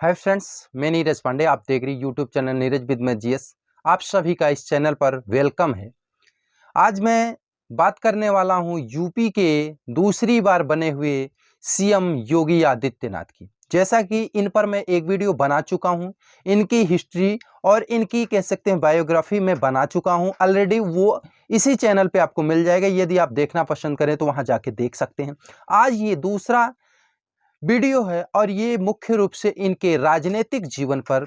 Hi friends, मैं नीरज पांडे। आप देख रही यूट्यूब चैनल नीरज विद में जीएस। आप सभी का इस चैनल पर वेलकम है। आज मैं बात करने वाला हूं यूपी के दूसरी बार बने हुए सीएम योगी आदित्यनाथ की। जैसा कि इन पर मैं एक वीडियो बना चुका हूं, इनकी हिस्ट्री और इनकी कह सकते हैं बायोग्राफी में बना चुका हूं ऑलरेडी। वो इसी चैनल पे आपको मिल जाएगा। यदि आप देखना पसंद करें तो वहां जाके देख सकते हैं। आज ये दूसरा वीडियो है और ये मुख्य रूप से इनके राजनीतिक जीवन पर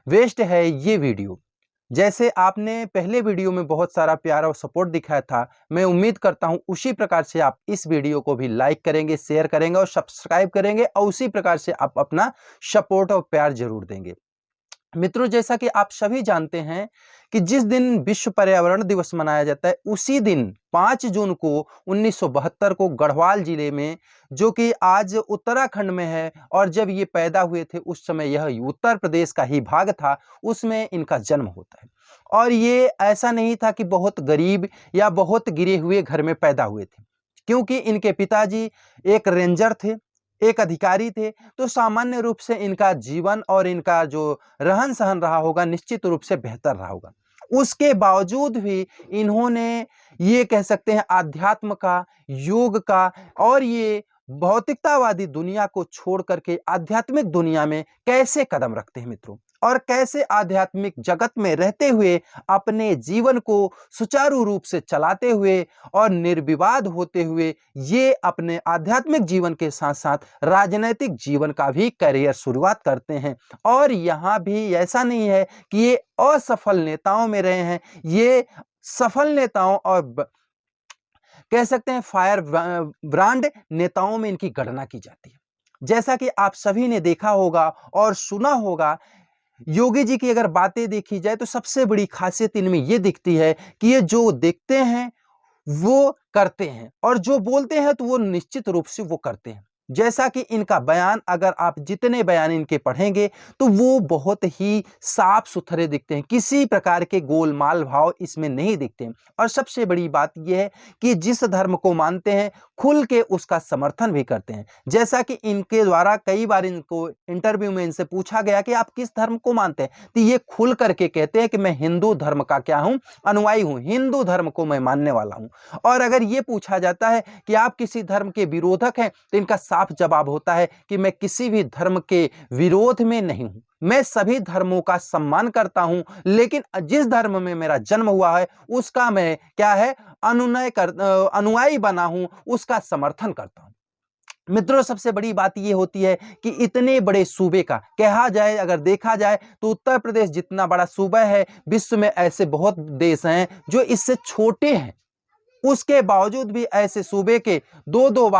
वेस्ट है ये वीडियो। जैसे आपने पहले वीडियो में बहुत सारा प्यार और सपोर्ट दिखाया था, मैं उम्मीद करता हूं उसी प्रकार से आप इस वीडियो को भी लाइक करेंगे, शेयर करेंगे और सब्सक्राइब करेंगे और उसी प्रकार से आप अपना सपोर्ट और प्यार जरूर देंगे। मित्रों, जैसा कि आप सभी जानते हैं कि जिस दिन विश्व पर्यावरण दिवस मनाया जाता है उसी दिन 5 जून को 1972 को गढ़वाल जिले में, जो कि आज उत्तराखंड में है, और जब ये पैदा हुए थे उस समय यह उत्तर प्रदेश का ही भाग था, उसमें इनका जन्म होता है। और ये ऐसा नहीं था कि बहुत गरीब या बहुत गिरे हुए घर में पैदा हुए थे, क्योंकि इनके पिताजी एक रेंजर थे, एक अधिकारी थे। तो सामान्य रूप से इनका जीवन और इनका जो रहन सहन रहा होगा निश्चित रूप से बेहतर रहा होगा। उसके बावजूद भी इन्होंने ये कह सकते हैं आध्यात्म का, योग का और ये भौतिकतावादी दुनिया को छोड़ करके आध्यात्मिक दुनिया में कैसे कदम रखते हैं मित्रों, और कैसे आध्यात्मिक जगत में रहते हुए अपने जीवन को सुचारू रूप से चलाते हुए और निर्विवाद होते हुए ये अपने आध्यात्मिक जीवन के साथ साथ राजनीतिक जीवन का भी करियर शुरुआत करते हैं। और यहाँ भी ऐसा नहीं है कि ये असफल नेताओं में रहे हैं, ये सफल नेताओं और कह सकते हैं फायर ब्रांड नेताओं में इनकी गणना की जाती है। जैसा कि आप सभी ने देखा होगा और सुना होगा, योगी जी की अगर बातें देखी जाए तो सबसे बड़ी खासियत इनमें यह दिखती है कि ये जो देखते हैं वो करते हैं, और जो बोलते हैं तो वो निश्चित रूप से वो करते हैं। जैसा कि इनका बयान, अगर आप जितने बयान इनके पढ़ेंगे तो वो बहुत ही साफ सुथरे दिखते हैं, किसी प्रकार के गोलमाल भाव इसमें नहीं दिखते हैं। और सबसे बड़ी बात यह है कि जिस धर्म को मानते हैं खुल के उसका समर्थन भी करते हैं। जैसा कि इनके द्वारा कई बार इनको इंटरव्यू में इनसे पूछा गया कि आप किस धर्म को मानते हैं, तो ये खुल करके कहते हैं कि मैं हिंदू धर्म का क्या हूं, अनुयायी हूं, हिंदू धर्म को मैं मानने वाला हूं। और अगर ये पूछा जाता है कि आप किसी धर्म के विरोधक हैं, तो इनका साफ जवाब होता है कि मैं किसी भी धर्म के विरोध में नहीं हूं, मैं सभी धर्मों का सम्मान करता हूं, लेकिन जिस धर्म में मेरा जन्म हुआ है उसका मैं क्या है अनुयायी बना हूं, उसका समर्थन करता हूं। मित्रों, सबसे बड़ी बात यह होती है कि इतने बड़े सूबे का कहा जाए, अगर देखा जाए तो उत्तर प्रदेश जितना बड़ा सूबा है, विश्व में ऐसे बहुत देश हैं जो इससे छोटे हैं। उसके बावजूद भी ऐसे सूबे के दो दो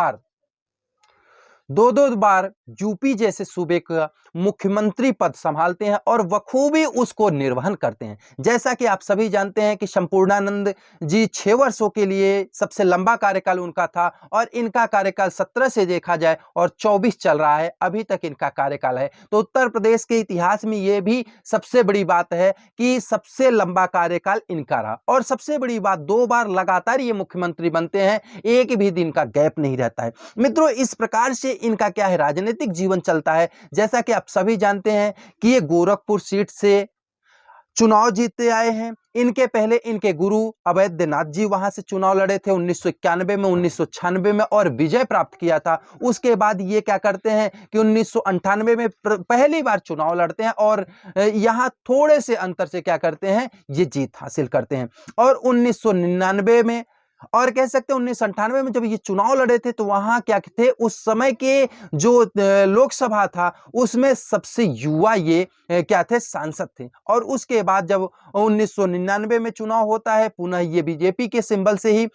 बार यूपी जैसे सूबे का मुख्यमंत्री पद संभालते हैं और बखूबी उसको निर्वहन करते हैं। जैसा कि आप सभी जानते हैं कि संपूर्णानंद जी 6 वर्षों के लिए सबसे लंबा कार्यकाल उनका था, और इनका कार्यकाल 17 से देखा जाए और 24 चल रहा है, अभी तक इनका कार्यकाल है। तो उत्तर प्रदेश के इतिहास में यह भी सबसे बड़ी बात है कि सबसे लंबा कार्यकाल इनका रहा। और सबसे बड़ी बात, 2 बार लगातार ये मुख्यमंत्री बनते हैं, एक भी दिन का गैप नहीं रहता है। मित्रों, इस प्रकार से इनका क्या है राजनीतिक जीवन चलता है। जैसा कि आप सभी जानते हैं कि ये गोरखपुर सीट से चुनाव जीतते आए हैं। इनके पहले इनके गुरु अवैधनाथ जी वहां से चुनाव लड़े थे 1991 में, 1996 में, और विजय प्राप्त किया था। उसके बाद ये क्या करते हैं कि 1998 में पहली बार चुनाव लड़ते हैं और यहां थोड़े से अंतर से क्या करते हैं, ये जीत हासिल करते हैं। और 1999 में, और कह सकते हैं 1998 में जब ये चुनाव लड़े थे तो वहां क्या थे, उस समय के जो लोकसभा था उसमें सबसे युवा ये क्या थे, सांसद थे। और उसके बाद जब 1999 में चुनाव होता है, पुनः ये बीजेपी के सिंबल से ही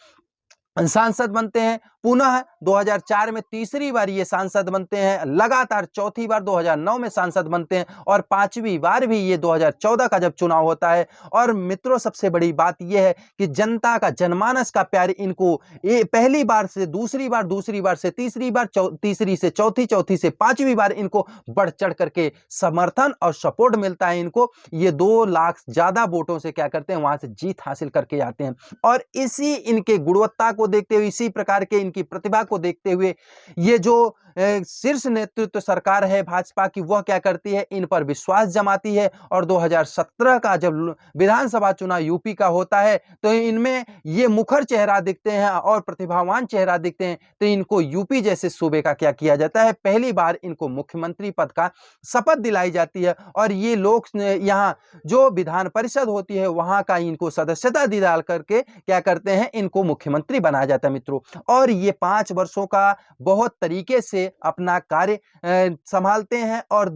सांसद बनते हैं। पुनः 2004 में तीसरी बार ये सांसद बनते हैं, लगातार चौथी बार 2009 में सांसद बनते हैं, और 5वीं बार भी ये 2014 का जब चुनाव होता है। और मित्रों, सबसे बड़ी बात यह है कि जनता का जनमानस का प्यार इनको पहली बार से दूसरी बार, दूसरी बार से तीसरी बार, तीसरी से चौथी, चौथी से 5वीं बार इनको बढ़ चढ़ करके समर्थन और सपोर्ट मिलता है। इनको ये 2 लाख ज्यादा वोटों से क्या करते हैं, वहां से जीत हासिल करके आते हैं। और इसी इनके गुणवत्ता को देखते हुए, इसी प्रकार के इनकी प्रतिभा को देखते हुए ये जो शीर्ष नेतृत्व सरकार है भाजपा की, वह क्या करती है, इन पर विश्वास जमाती है। और 2017 का जब विधानसभा चुनाव यूपी का होता है तो इनमें ये मुखर चेहरा दिखते हैं और प्रतिभावान चेहरा दिखते हैं, तो इनको यूपी जैसे सूबे का क्या किया जाता है, पहली बार इनको मुख्यमंत्री पद का शपथ दिलाई जाती है। और ये लोग यहाँ जो विधान परिषद होती है वहां का इनको सदस्यता दिला करके क्या करते हैं, इनको मुख्यमंत्री बनाया जाता है मित्रों। और ये 5 वर्षों का बहुत तरीके से अपना कार्य संभालते हैं और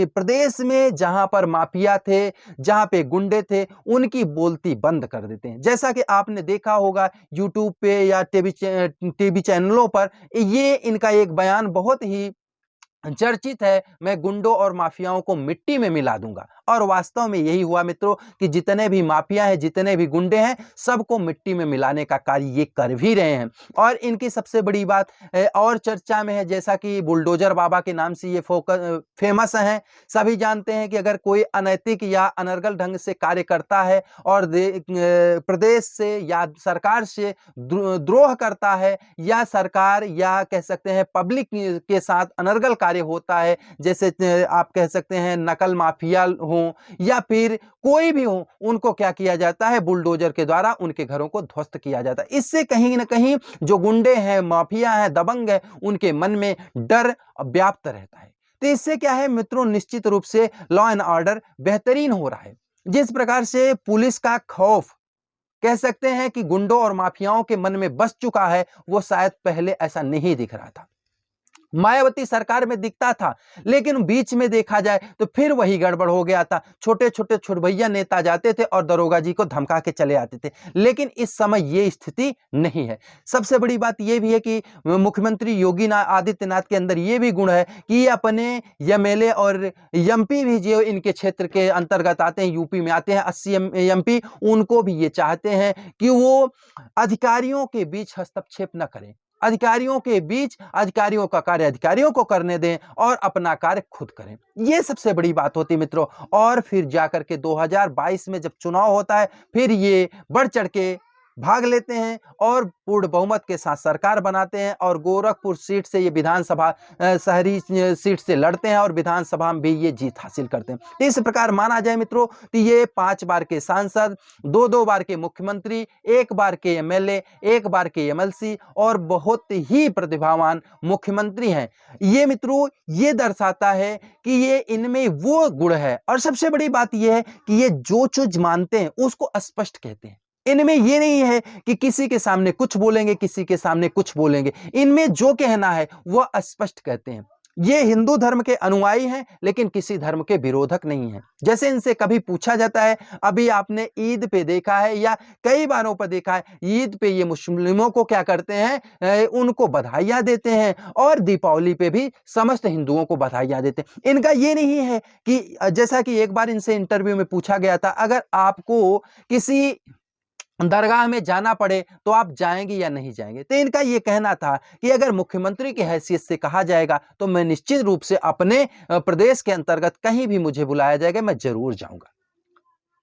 प्रदेश में जहां पर माफिया थे, जहां पे गुंडे थे, उनकी बोलती बंद कर देते हैं। जैसा कि आपने देखा होगा यूट्यूब पे या टीवी चैनलों पर, ये इनका एक बयान बहुत ही चर्चित है, मैं गुंडों और माफियाओं को मिट्टी में मिला दूंगा। और वास्तव में यही हुआ मित्रों कि जितने भी माफिया हैं, जितने भी गुंडे हैं, सबको मिट्टी में मिलाने का कार्य ये कर भी रहे हैं। और इनकी सबसे बड़ी बात और चर्चा में है, जैसा कि बुलडोजर बाबा के नाम से ये फेमस हैं। सभी जानते हैं कि अगर कोई अनैतिक या अनर्गल ढंग से कार्य करता है और प्रदेश से या सरकार से द्रोह करता है, या सरकार या कह सकते हैं पब्लिक के साथ अनर्गल कार्य होता है, जैसे आप कह सकते हैं नकल माफिया हो या फिर कोई भी हो, उनको क्या किया जाता है, बुलडोजर के द्वारा उनके घरों को ध्वस्त किया जाता है। इससे कहीं ना कहीं जो गुंडे हैं, माफिया हैं, दबंग हैं, उनके मन में डर व्याप्त रहता है। तो इससे क्या है मित्रों, निश्चित रूप से लॉ एंड ऑर्डर बेहतरीन हो रहा है। जिस प्रकार से पुलिस का खौफ कह सकते हैं कि गुंडों और माफियाओं के मन में बस चुका है, वो शायद पहले ऐसा नहीं दिख रहा था। मायावती सरकार में दिखता था, लेकिन बीच में देखा जाए तो फिर वही गड़बड़ हो गया था। छोटे छोटे छुरभैया नेता जाते थे और दरोगा जी को धमका के चले आते थे, लेकिन इस समय ये स्थिति नहीं है। सबसे बड़ी बात यह भी है कि मुख्यमंत्री योगी आदित्यनाथ के अंदर ये भी गुण है कि ये अपने एमएलए और एमपी भी जो इनके क्षेत्र के अंतर्गत आते हैं, यूपी में आते हैं 80 एमपी, उनको भी ये चाहते हैं कि वो अधिकारियों के बीच हस्तक्षेप न करें। अधिकारियों के बीच अधिकारियों का कार्य अधिकारियों को करने दें और अपना कार्य खुद करें। यह सबसे बड़ी बात होती है मित्रों। और फिर जाकर के 2022 में जब चुनाव होता है, फिर ये बढ़ चढ़ के भाग लेते हैं और पूर्ण बहुमत के साथ सरकार बनाते हैं और गोरखपुर सीट से ये विधानसभा शहरी सीट से लड़ते हैं और विधानसभा में भी ये जीत हासिल करते हैं। तो इस प्रकार माना जाए मित्रों तो ये 5 बार के सांसद, 2 बार के मुख्यमंत्री, 1 बार के एमएलए, 1 बार के एमएलसी और बहुत ही प्रतिभावान मुख्यमंत्री हैं। ये मित्रों ये दर्शाता है कि ये इनमें वो गुण है। और सबसे बड़ी बात यह है कि ये जो चीज मानते हैं उसको स्पष्ट कहते हैं। इनमें ये नहीं है कि किसी के सामने कुछ बोलेंगे, किसी के सामने कुछ बोलेंगे। इनमें जो कहना है वह स्पष्ट कहते हैं। ये हिंदू धर्म के अनुयायी हैं, लेकिन किसी धर्म के विरोधक नहीं हैं। जैसे इनसे कभी पूछा जाता है, अभी आपने ईद पे देखा है या कई बारों पर देखा है, ईद पे ये मुस्लिमों को क्या करते हैं, उनको बधाइयां देते हैं और दीपावली पे भी समस्त हिंदुओं को बधाइयां देते हैं। इनका ये नहीं है कि जैसा कि एक बार इनसे इंटरव्यू में पूछा गया था, अगर आपको किसी दरगाह में जाना पड़े तो आप जाएंगे या नहीं जाएंगे, तो इनका यह कहना था कि अगर मुख्यमंत्री की हैसियत से कहा जाएगा तो मैं निश्चित रूप से अपने प्रदेश के अंतर्गत कहीं भी मुझे बुलाया जाएगा, मैं जरूर जाऊंगा।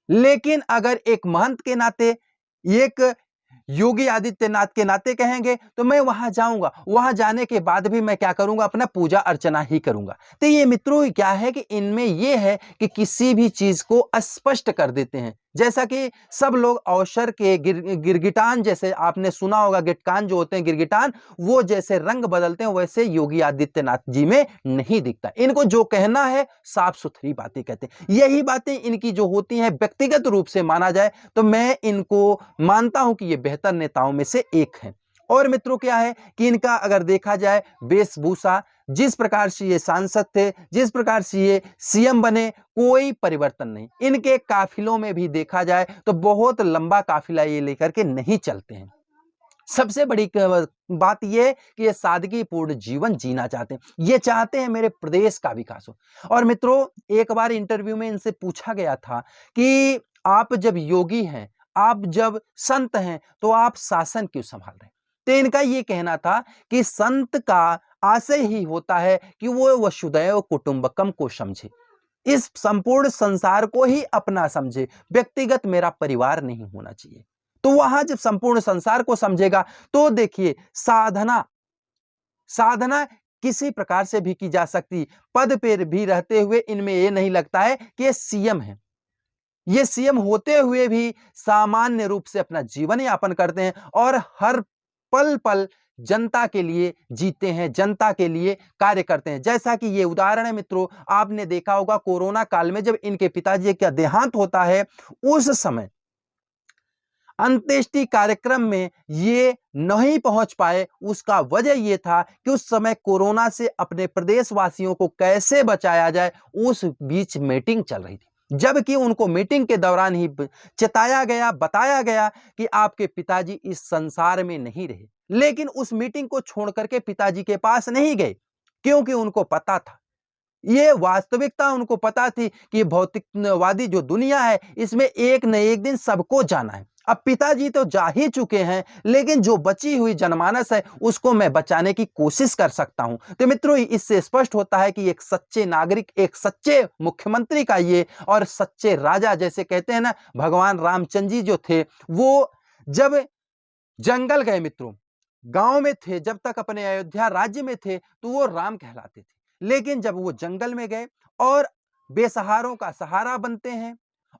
लेकिन अगर एक महंत के नाते, एक योगी आदित्यनाथ के नाते कहेंगे तो मैं वहां जाऊंगा। वहां जाने के बाद भी मैं क्या करूंगा, अपना पूजा अर्चना ही करूंगा। तो ये मित्रों क्या है कि इनमें यह है कि किसी भी चीज को स्पष्ट कर देते हैं। जैसा कि सब लोग अवसर के गिरगिटान, जैसे आपने सुना होगा गिटकान जो होते हैं गिरगिटान, वो जैसे रंग बदलते हैं, वैसे योगी आदित्यनाथ जी में नहीं दिखता। इनको जो कहना है साफ सुथरी बातें कहते हैं। यही बातें इनकी जो होती हैं व्यक्तिगत रूप से माना जाए तो मैं इनको मानता हूं कि ये बेहतर नेताओं में से एक है। और मित्रों क्या है कि इनका अगर देखा जाए वेशभूषा, जिस प्रकार से ये सांसद थे, जिस प्रकार से ये सीएम बने, कोई परिवर्तन नहीं। इनके काफिलों में भी देखा जाए तो बहुत लंबा काफिला ये लेकर के नहीं चलते हैं। सबसे बड़ी बात यह कि ये सादगीपूर्ण जीवन जीना चाहते हैं। ये चाहते हैं मेरे प्रदेश का विकास हो। और मित्रों एक बार इंटरव्यू में इनसे पूछा गया था कि आप जब योगी हैं, आप जब संत हैं, तो आप शासन क्यों संभाल रहे हैं? तो इनका ये कहना था कि संत का आशय ही होता है कि वो वसुधैव कुटुंबकम को समझे, इस संपूर्ण संसार को ही अपना समझे, व्यक्तिगत मेरा परिवार नहीं होना चाहिए। तो वहां जब संपूर्ण संसार को समझेगा तो देखिए साधना साधना किसी प्रकार से भी की जा सकती। पद पर भी रहते हुए इनमें यह नहीं लगता है कि ये सीएम है, ये सीएम होते हुए भी सामान्य रूप से अपना जीवन यापन करते हैं और हर पल पल जनता के लिए जीते हैं, जनता के लिए कार्य करते हैं। जैसा कि ये उदाहरण है मित्रों, आपने देखा होगा कोरोना काल में जब इनके पिताजी का देहांत होता है, उस समय अंत्येष्टि कार्यक्रम में ये नहीं पहुंच पाए। उसका वजह ये था कि उस समय कोरोना से अपने प्रदेशवासियों को कैसे बचाया जाए, उस बीच मीटिंग चल रही थी। जबकि उनको मीटिंग के दौरान ही चेताया गया, बताया गया कि आपके पिताजी इस संसार में नहीं रहे, लेकिन उस मीटिंग को छोड़ करके पिताजी के पास नहीं गए, क्योंकि उनको पता था, ये वास्तविकता उनको पता थी कि भौतिकवादी जो दुनिया है इसमें एक न एक दिन सबको जाना है। अब पिताजी तो जा ही चुके हैं, लेकिन जो बची हुई जनमानस है उसको मैं बचाने की कोशिश कर सकता हूं। तो मित्रों, इससे स्पष्ट होता है कि एक सच्चे नागरिक, एक सच्चे मुख्यमंत्री का ये और सच्चे राजा, जैसे कहते हैं ना, भगवान रामचंद्र जी जो थे वो जब जंगल गए मित्रों, गांव में थे, जब तक अपने अयोध्या राज्य में थे तो वो राम कहलाते थे, लेकिन जब वो जंगल में गए और बेसहारों का सहारा बनते हैं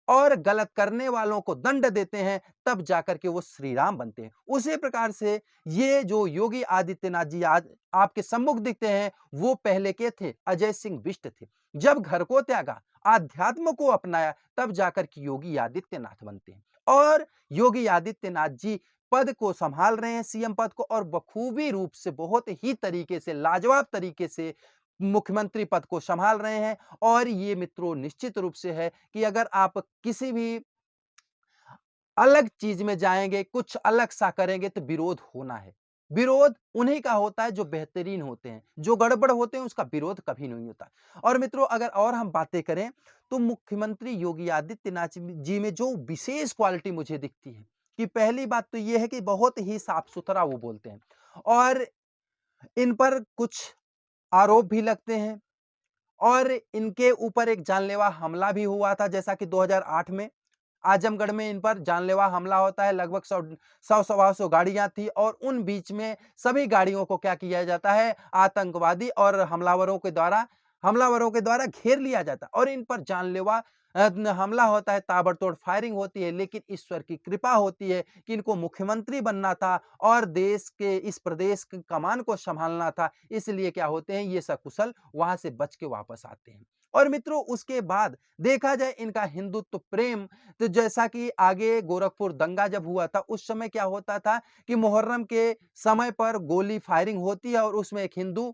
और गलत करने वालों को दंड देते हैं, तब जाकर के वो श्री राम बनते हैं। उसी प्रकार से ये जो योगी आदित्यनाथ जी आज आपके सम्मुख दिखते हैं, वो पहले के थे अजय सिंह बिष्ट थे। जब घर को त्यागा, आध्यात्म को अपनाया, तब जाकर के योगी आदित्यनाथ बनते हैं। और योगी आदित्यनाथ जी पद को संभाल रहे हैं, सीएम पद को, और बखूबी रूप से, बहुत ही तरीके से, लाजवाब तरीके से मुख्यमंत्री पद को संभाल रहे हैं। और ये मित्रों निश्चित रूप से है कि अगर आप किसी भी अलग चीज में जाएंगे, कुछ अलग सा करेंगे, तो विरोध होना है। विरोध उन्हीं का होता है जो बेहतरीन होते हैं, जो गड़बड़ होते हैं उसका विरोध कभी नहीं होता। और मित्रों, अगर और हम बातें करें तो मुख्यमंत्री योगी आदित्यनाथ जी में जो विशेष क्वालिटी मुझे दिखती है कि पहली बात तो यह है कि बहुत ही साफ सुथरा वो बोलते हैं, और इन पर कुछ आरोप भी लगते हैं, और इनके ऊपर एक जानलेवा हमला भी हुआ था, जैसा कि 2008 में आजमगढ़ में इन पर जानलेवा हमला होता है। लगभग 100 गाड़ियां थी और उन बीच में सभी गाड़ियों को क्या किया जाता है, आतंकवादी और हमलावरों के द्वारा घेर लिया जाता है और इन पर जानलेवा हमला होता है, ताबड़तोड़ फायरिंग होती है। लेकिन ईश्वर की कृपा होती है कि इनको मुख्यमंत्री बनना था और देश के इस प्रदेश की कमान को संभालना था, इसलिए क्या होते हैं, ये सकुशल वहां से बच के वापस आते हैं। और मित्रों, उसके बाद देखा जाए इनका हिंदुत्व प्रेम, तो जैसा कि आगे गोरखपुर दंगा जब हुआ था, उस समय क्या होता था कि मुहर्रम के समय पर गोली फायरिंग होती है और उसमें एक हिंदू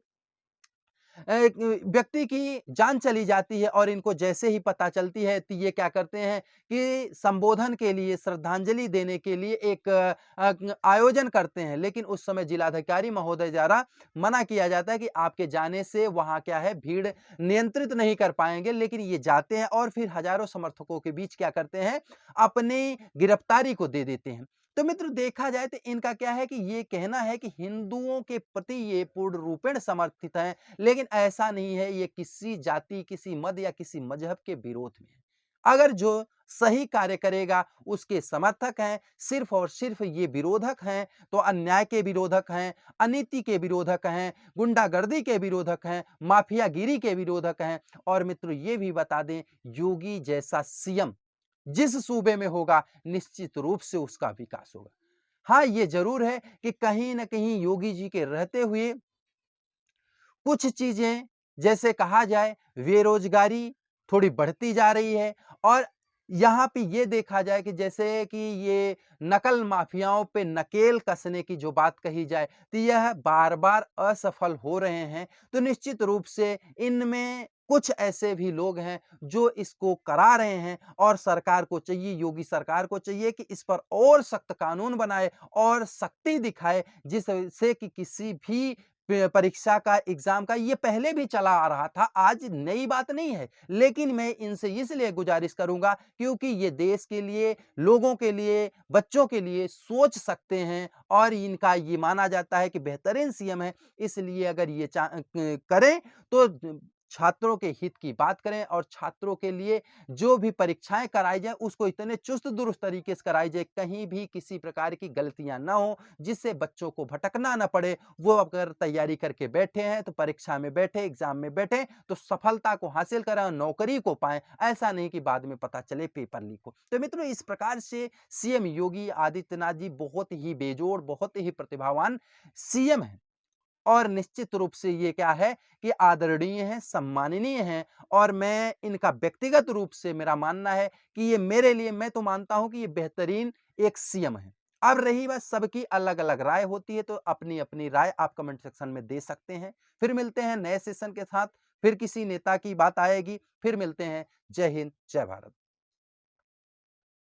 एक व्यक्ति की जान चली जाती है, और इनको जैसे ही पता चलती है तो ये क्या करते हैं कि संबोधन के लिए, श्रद्धांजलि देने के लिए एक आयोजन करते हैं। लेकिन उस समय जिलाधिकारी महोदय द्वारा मना किया जाता है कि आपके जाने से वहां क्या है, भीड़ नियंत्रित नहीं कर पाएंगे। लेकिन ये जाते हैं और फिर हजारों समर्थकों के बीच क्या करते हैं, अपनी गिरफ्तारी को दे देते हैं। तो मित्र, देखा जाए तो इनका क्या है कि ये कहना है कि हिंदुओं के प्रति ये पूर्ण रूपेण समर्थित है, लेकिन ऐसा नहीं है, ये किसी जाति, किसी मत या किसी मजहब के विरोध में है। अगर जो सही कार्य करेगा उसके समर्थक हैं, सिर्फ और सिर्फ ये विरोधक हैं तो अन्याय के विरोधक हैं, अनीति के विरोधक हैं, गुंडागर्दी के विरोधक हैं, माफियागिरी के विरोधक हैं। और मित्रों, ये भी बता दें, योगी जैसा सीएम जिस सूबे में होगा, निश्चित रूप से उसका विकास होगा। हाँ, ये जरूर है कि कहीं ना कहीं योगी जी के रहते हुए कुछ चीजें, जैसे कहा जाए, बेरोजगारी थोड़ी बढ़ती जा रही है, और यहाँ पे ये देखा जाए कि जैसे कि ये नकल माफियाओं पे नकेल कसने की जो बात कही जाए, तो यह बार बार असफल हो रहे हैं। तो निश्चित रूप से इनमें कुछ ऐसे भी लोग हैं जो इसको करा रहे हैं, और सरकार को चाहिए, योगी सरकार को चाहिए कि इस पर और सख्त कानून बनाए और सख्ती दिखाए, जिससे कि किसी भी परीक्षा का, एग्जाम का, ये पहले भी चला आ रहा था, आज नई बात नहीं है। लेकिन मैं इनसे इसलिए गुजारिश करूंगा क्योंकि ये देश के लिए, लोगों के लिए, बच्चों के लिए सोच सकते हैं, और इनका ये माना जाता है कि बेहतरीन सीएम है। इसलिए अगर ये करें तो छात्रों के हित की बात करें और छात्रों के लिए जो भी परीक्षाएँ कराई जाएँ, उसको इतने चुस्त-दुरुस्त तरीके से कराई जाए, कहीं भी किसी प्रकार की गलतियाँ ना हो, जिससे बच्चों को भटकना ना पड़े। वो अगर तैयारी करके बैठे हैं, तो परीक्षा में बैठे, एग्ज़ाम में बैठे, तो सफलता को हासिल करें और नौकरी को पाएँ। ऐसा नहीं कि बाद में पता चले पेपर लीक हो। तो मित्रों, इस प्रकार से सीएम योगी आदित्यनाथ जी बहुत ही बेजोड़, बहुत ही प्रतिभावान सीएम हैं। और निश्चित रूप से ये क्या है कि आदरणीय हैं, सम्माननीय हैं और मैं इनका व्यक्तिगत रूप से मेरा मानना है कि ये मेरे लिए, मैं तो मानता हूं कि ये बेहतरीन एक सीएम है। अब रही बात, सबकी अलग-अलग राय होती है, तो अपनी-अपनी राय आप कमेंट सेक्शन में दे सकते हैं। फिर मिलते हैं नए सेशन के साथ, फिर किसी नेता की बात आएगी, फिर मिलते हैं। जय हिंद, जय भारत।